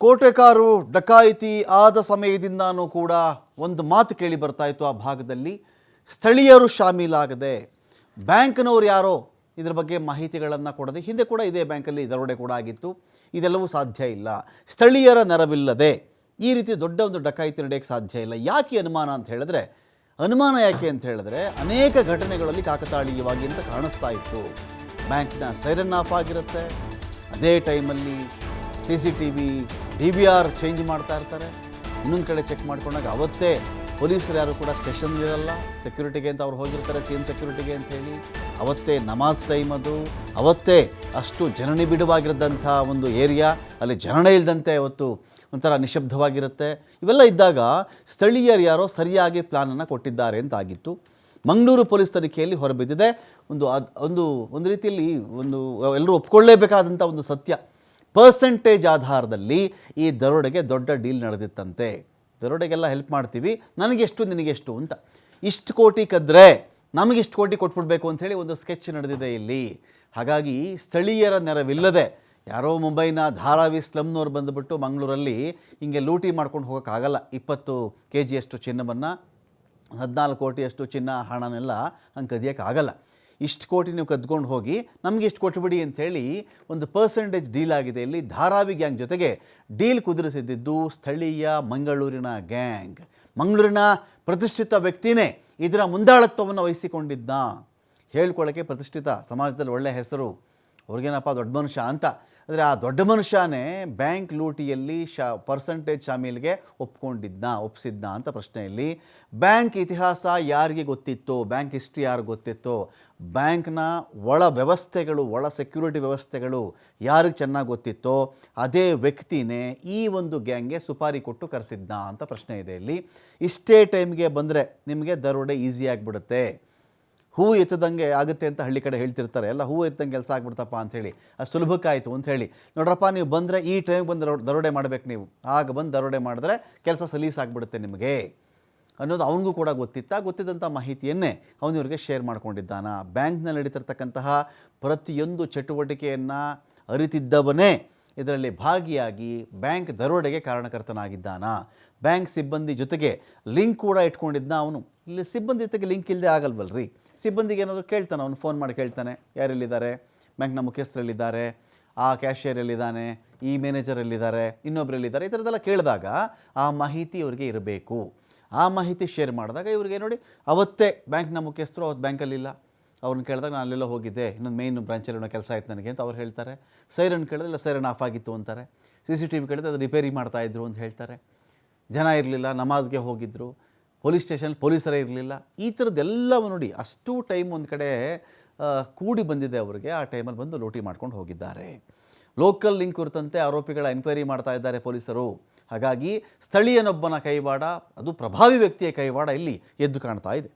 ಕೋಟೆಕಾರು ಡಕಾಯಿತಿ ಆದ ಸಮಯದಿಂದನೂ ಕೂಡ ಒಂದು ಮಾತು ಕೇಳಿ ಬರ್ತಾ ಇತ್ತು ಆ ಭಾಗದಲ್ಲಿ. ಸ್ಥಳೀಯರು ಶಾಮೀಲಾಗದೆ ಬ್ಯಾಂಕ್ನವರು ಯಾರೋ ಇದರ ಬಗ್ಗೆ ಮಾಹಿತಿಗಳನ್ನು ಕೊಡದೆ, ಹಿಂದೆ ಕೂಡ ಇದೇ ಬ್ಯಾಂಕಲ್ಲಿ ದರೋಡೆ ಕೂಡ ಆಗಿತ್ತು, ಇದೆಲ್ಲವೂ ಸಾಧ್ಯ ಇಲ್ಲ. ಸ್ಥಳೀಯರ ನೆರವಿಲ್ಲದೆ ಈ ರೀತಿ ದೊಡ್ಡ ಒಂದು ಡಕಾಯಿತಿ ನಡೆಯೋಕ್ಕೆ ಸಾಧ್ಯ ಇಲ್ಲ. ಯಾಕೆ ಅನುಮಾನ ಅಂತ ಹೇಳಿದ್ರೆ, ಅನೇಕ ಘಟನೆಗಳಲ್ಲಿ ಕಾಕತಾಳೀಯವಾಗಿ ಅಂತ ಕಾಣಿಸ್ತಾ ಇತ್ತು. ಬ್ಯಾಂಕ್ನ ಸೈರನ್ ಆಫ್ ಆಗಿರುತ್ತೆ, ಅದೇ ಟೈಮಲ್ಲಿ CCTV DVR ಚೇಂಜ್ ಮಾಡ್ತಾ ಇರ್ತಾರೆ. ಇನ್ನೊಂದು ಕಡೆ ಚೆಕ್ ಮಾಡ್ಕೊಂಡಾಗ ಅವತ್ತೇ ಪೊಲೀಸರು ಯಾರು ಕೂಡ ಸ್ಟೇಷನ್ಲಿರಲ್ಲ, ಸೆಕ್ಯೂರಿಟಿಗೆ ಅಂತ ಅವ್ರು ಹೋಗಿರ್ತಾರೆ, CM ಸೆಕ್ಯೂರಿಟಿಗೆ ಅಂಥೇಳಿ. ಅವತ್ತೇ ನಮಾಜ್ ಟೈಮ್, ಅದು ಅವತ್ತೇ ಅಷ್ಟು ಜನನಿಬಿಡವಾಗಿರೋದಂಥ ಒಂದು ಏರಿಯಾ, ಅಲ್ಲಿ ಜನನೇ ಇಲ್ಲದಂತೆ ಅವತ್ತು ಒಂಥರ ನಿಶಬ್ದವಾಗಿರುತ್ತೆ. ಇವೆಲ್ಲ ಇದ್ದಾಗ ಸ್ಥಳೀಯರು ಯಾರೋ ಸರಿಯಾಗಿ ಪ್ಲಾನನ್ನು ಕೊಟ್ಟಿದ್ದಾರೆ ಅಂತಾಗಿತ್ತು. ಮಂಗಳೂರು ಪೊಲೀಸ್ ತನಿಖೆಯಲ್ಲಿ ಹೊರಬಿದ್ದಿದೆ ಒಂದು ರೀತಿಯಲ್ಲಿ ಎಲ್ಲರೂ ಒಪ್ಕೊಳ್ಳೇಬೇಕಾದಂಥ ಒಂದು ಸತ್ಯ. ಪರ್ಸೆಂಟೇಜ್ ಆಧಾರದಲ್ಲಿ ಈ ದರೋಡೆಗೆ ದೊಡ್ಡ ಡೀಲ್ ನಡೆದಿತ್ತಂತೆ. ದರೋಡೆಗೆಲ್ಲ ಹೆಲ್ಪ್ ಮಾಡ್ತೀವಿ, ನನಗೆಷ್ಟು ನಿನಗೆಷ್ಟು ಅಂತ, ಇಷ್ಟು ಕೋಟಿ ಕದ್ದರೆ ನಮಗಿಷ್ಟು ಕೋಟಿ ಕೊಟ್ಬಿಡ್ಬೇಕು ಅಂಥೇಳಿ ಒಂದು ಸ್ಕೆಚ್ ನಡೆದಿದೆ ಇಲ್ಲಿ. ಹಾಗಾಗಿ ಸ್ಥಳೀಯರ ನೆರವಿಲ್ಲದೆ ಯಾರೋ ಮುಂಬೈನ ಧಾರಾವಿ ಸ್ಲಮ್ನವ್ರು ಬಂದುಬಿಟ್ಟು ಮಂಗಳೂರಲ್ಲಿ ಹಿಂಗೆ ಲೂಟಿ ಮಾಡ್ಕೊಂಡು ಹೋಗೋಕ್ಕಾಗಲ್ಲ. 20 kg ಚಿನ್ನವನ್ನು, 14 ಕೋಟಿಯಷ್ಟು ಚಿನ್ನ ಹಣನೆಲ್ಲ ಹಂಗೆ ಕದಿಯೋಕ್ಕಾಗಲ್ಲ. ಇಷ್ಟು ಕೋಟಿ ನೀವು ಕದ್ಕೊಂಡು ಹೋಗಿ ನಮಗೆ ಇಷ್ಟು ಕೊಟ್ಬಿಡಿ ಅಂಥೇಳಿ ಒಂದು ಪರ್ಸೆಂಟೇಜ್ ಡೀಲ್ ಆಗಿದೆ ಇಲ್ಲಿ. ಧಾರಾವಿ ಗ್ಯಾಂಗ್ ಜೊತೆಗೆ ಡೀಲ್ ಕುದುರಿಸಿದ್ದು ಸ್ಥಳೀಯ ಮಂಗಳೂರಿನ ಗ್ಯಾಂಗ್. ಮಂಗಳೂರಿನ ಪ್ರತಿಷ್ಠಿತ ವ್ಯಕ್ತಿನೇ ಇದರ ಮುಂದಾಳತ್ವವನ್ನು ವಹಿಸಿಕೊಂಡಿದ್ದ. ಹೇಳ್ಕೊಳ್ಳೋಕ್ಕೆ ಪ್ರತಿಷ್ಠಿತ, ಸಮಾಜದಲ್ಲಿ ಒಳ್ಳೆಯ ಹೆಸರು, ಅವ್ರಿಗೇನಪ್ಪ ದೊಡ್ಡ ಮನುಷ್ಯ ಅಂತ. ಆದರೆ ಆ ದೊಡ್ಡ ಮನುಷ್ಯನೇ ಬ್ಯಾಂಕ್ ಲೂಟಿಯಲ್ಲಿ ಪರ್ಸೆಂಟೇಜ್ ಶಾಮೀಲಿಗೆ ಒಪ್ಪಿಸಿದ್ದ ಅಂತ ಪ್ರಶ್ನೆಯಲ್ಲಿ. ಬ್ಯಾಂಕ್ ಇತಿಹಾಸ ಯಾರಿಗೆ ಗೊತ್ತಿತ್ತೋ, ಬ್ಯಾಂಕ್ ಹಿಸ್ಟ್ರಿ ಯಾರಿಗೆ ಗೊತ್ತಿತ್ತೋ, ಬ್ಯಾಂಕ್ನ ಒಳ ವ್ಯವಸ್ಥೆಗಳು, ಒಳ ಸೆಕ್ಯೂರಿಟಿ ವ್ಯವಸ್ಥೆಗಳು ಯಾರಿಗೆ ಚೆನ್ನಾಗಿ ಗೊತ್ತಿತ್ತೋ ಅದೇ ವ್ಯಕ್ತಿನೇ ಈ ಒಂದು ಗ್ಯಾಂಗ್ಗೆ ಸುಪಾರಿ ಕೊಟ್ಟು ಕರೆಸಿದ್ದ ಅಂತ ಪ್ರಶ್ನೆ ಇದೆ ಇಲ್ಲಿ. ಇಷ್ಟೇ ಟೈಮ್ಗೆ ಬಂದರೆ ನಿಮಗೆ ದರೋಡೆ ಈಸಿ ಆಗಿಬಿಡುತ್ತೆ. ಹೂ ಎತ್ತದಂಗೆ ಆಗುತ್ತೆ ಅಂತ ಹಳ್ಳಿ ಕಡೆ ಹೇಳ್ತಿರ್ತಾರೆ, ಎಲ್ಲ ಹೂ ಎತ್ತಂಗೆ ಕೆಲಸ ಆಗ್ಬಿಡ್ತಪ್ಪ ಅಂಥೇಳಿ, ಅದು ಸುಲಭಕ್ಕಾಯಿತು ಅಂಥೇಳಿ. ನೋಡ್ರಪ್ಪ, ನೀವು ಬಂದರೆ ಈ ಟೈಮ್ಗೆ ಬಂದು ದರೋಡೆ ಮಾಡಬೇಕು, ನೀವು ಆಗ ಬಂದು ದರೋಡೆ ಮಾಡಿದ್ರೆ ಕೆಲಸ ಸಲೀಸಾಗ್ಬಿಡುತ್ತೆ ನಿಮಗೆ ಅನ್ನೋದು ಅವನಿಗೂ ಕೂಡ ಗೊತ್ತಿದ್ದಂಥ ಮಾಹಿತಿಯನ್ನೇ ಅವನಿವ್ರಿಗೆ ಶೇರ್ ಮಾಡ್ಕೊಂಡಿದ್ದಾನ. ಬ್ಯಾಂಕ್ನಲ್ಲಿ ನಡೀತಿರ್ತಕ್ಕಂತಹ ಪ್ರತಿಯೊಂದು ಚಟುವಟಿಕೆಯನ್ನು ಅರಿತಿದ್ದವನೇ ಇದರಲ್ಲಿ ಭಾಗಿಯಾಗಿ ಬ್ಯಾಂಕ್ ದರೋಡೆಗೆ ಕಾರಣಕರ್ತನಾಗಿದ್ದಾನ. ಬ್ಯಾಂಕ್ ಸಿಬ್ಬಂದಿ ಜೊತೆಗೆ ಲಿಂಕ್ ಕೂಡ ಇಟ್ಕೊಂಡಿದ್ದ ಅವನು. ಇಲ್ಲಿ ಸಿಬ್ಬಂದಿ ಜೊತೆಗೆ ಲಿಂಕ್ ಇಲ್ಲದೆ ಆಗಲ್ವಲ್ರಿ. ಸಿಬ್ಬಂದಿಗೆ ಏನಾದರೂ ಕೇಳ್ತಾನೆ, ಅವನು ಫೋನ್ ಮಾಡಿ ಕೇಳ್ತಾನೆ, ಯಾರೆಲ್ಲಿದ್ದಾರೆ, ಬ್ಯಾಂಕ್ನ ಮುಖ್ಯಸ್ಥರಲ್ಲಿದ್ದಾರೆ, ಆ ಕ್ಯಾಶಿಯರಲ್ಲಿದ್ದಾನೆ, ಈ ಮ್ಯಾನೇಜರಲ್ಲಿದ್ದಾರೆ, ಇನ್ನೊಬ್ಬರಲ್ಲಿದ್ದಾರೆ, ಈ ಥರದ್ದೆಲ್ಲ ಕೇಳಿದಾಗ ಆ ಮಾಹಿತಿ ಇವರಿಗೆ ಇರಬೇಕು. ಆ ಮಾಹಿತಿ ಶೇರ್ ಮಾಡಿದಾಗ ಇವ್ರಿಗೆ ನೋಡಿ, ಅವತ್ತೇ ಬ್ಯಾಂಕ್ನ ಮುಖ್ಯಸ್ಥರು ಅವತ್ತು ಬ್ಯಾಂಕಲ್ಲಿಲ್ಲ, ಅವ್ರನ್ನ ಕೇಳಿದಾಗ ನಾನು ಅಲ್ಲೆಲ್ಲ ಹೋಗಿದ್ದೆ, ಇನ್ನೊಂದು ಮೇನ್ ಬ್ರಾಂಚಲ್ಲಿ ಕೆಲಸ ಆಯ್ತು ನನಗೆ ಅಂತ ಅವ್ರು ಹೇಳ್ತಾರೆ. ಸೈರನ್ ಕೇಳಿದ್ರೆ ಇಲ್ಲ, ಸೈರನ್ ಆಫ್ ಆಗಿತ್ತು ಅಂತಾರೆ. CCTV ಕೇಳಿದ್ರೆ ಅದು ರಿಪೇರಿ ಮಾಡ್ತಾಯಿದ್ರು ಅಂತ ಹೇಳ್ತಾರೆ. ಜನ ಇರಲಿಲ್ಲ, ನಮಾಜ್ಗೆ ಹೋಗಿದ್ದರು, ಪೊಲೀಸ್ ಸ್ಟೇಷನ್ ಪೊಲೀಸರೇ ಇರಲಿಲ್ಲ. ಈ ಥರದ್ದೆಲ್ಲವೂ ನೋಡಿ, ಅಷ್ಟು ಟೈಮ್ ಒಂದು ಕಡೆ ಕೂಡಿ ಬಂದಿದೆ ಅವರಿಗೆ. ಆ ಟೈಮಲ್ಲಿ ಬಂದು ಲೂಟಿ ಮಾಡ್ಕೊಂಡು ಹೋಗಿದ್ದಾರೆ. ಲೋಕಲ್ ಲಿಂಕ್ ಕುರಿತಂತೆ ಆರೋಪಿಗಳ ಎನ್ಕ್ವೈರಿ ಮಾಡ್ತಾ ಇದ್ದಾರೆ ಪೊಲೀಸರು. ಹಾಗಾಗಿ ಸ್ಥಳೀಯನೊಬ್ಬನ ಕೈವಾಡ, ಅದು ಪ್ರಭಾವಿ ವ್ಯಕ್ತಿಯ ಕೈವಾಡ ಇಲ್ಲಿ ಎದ್ದು ಕಾಣ್ತಾ ಇದೆ.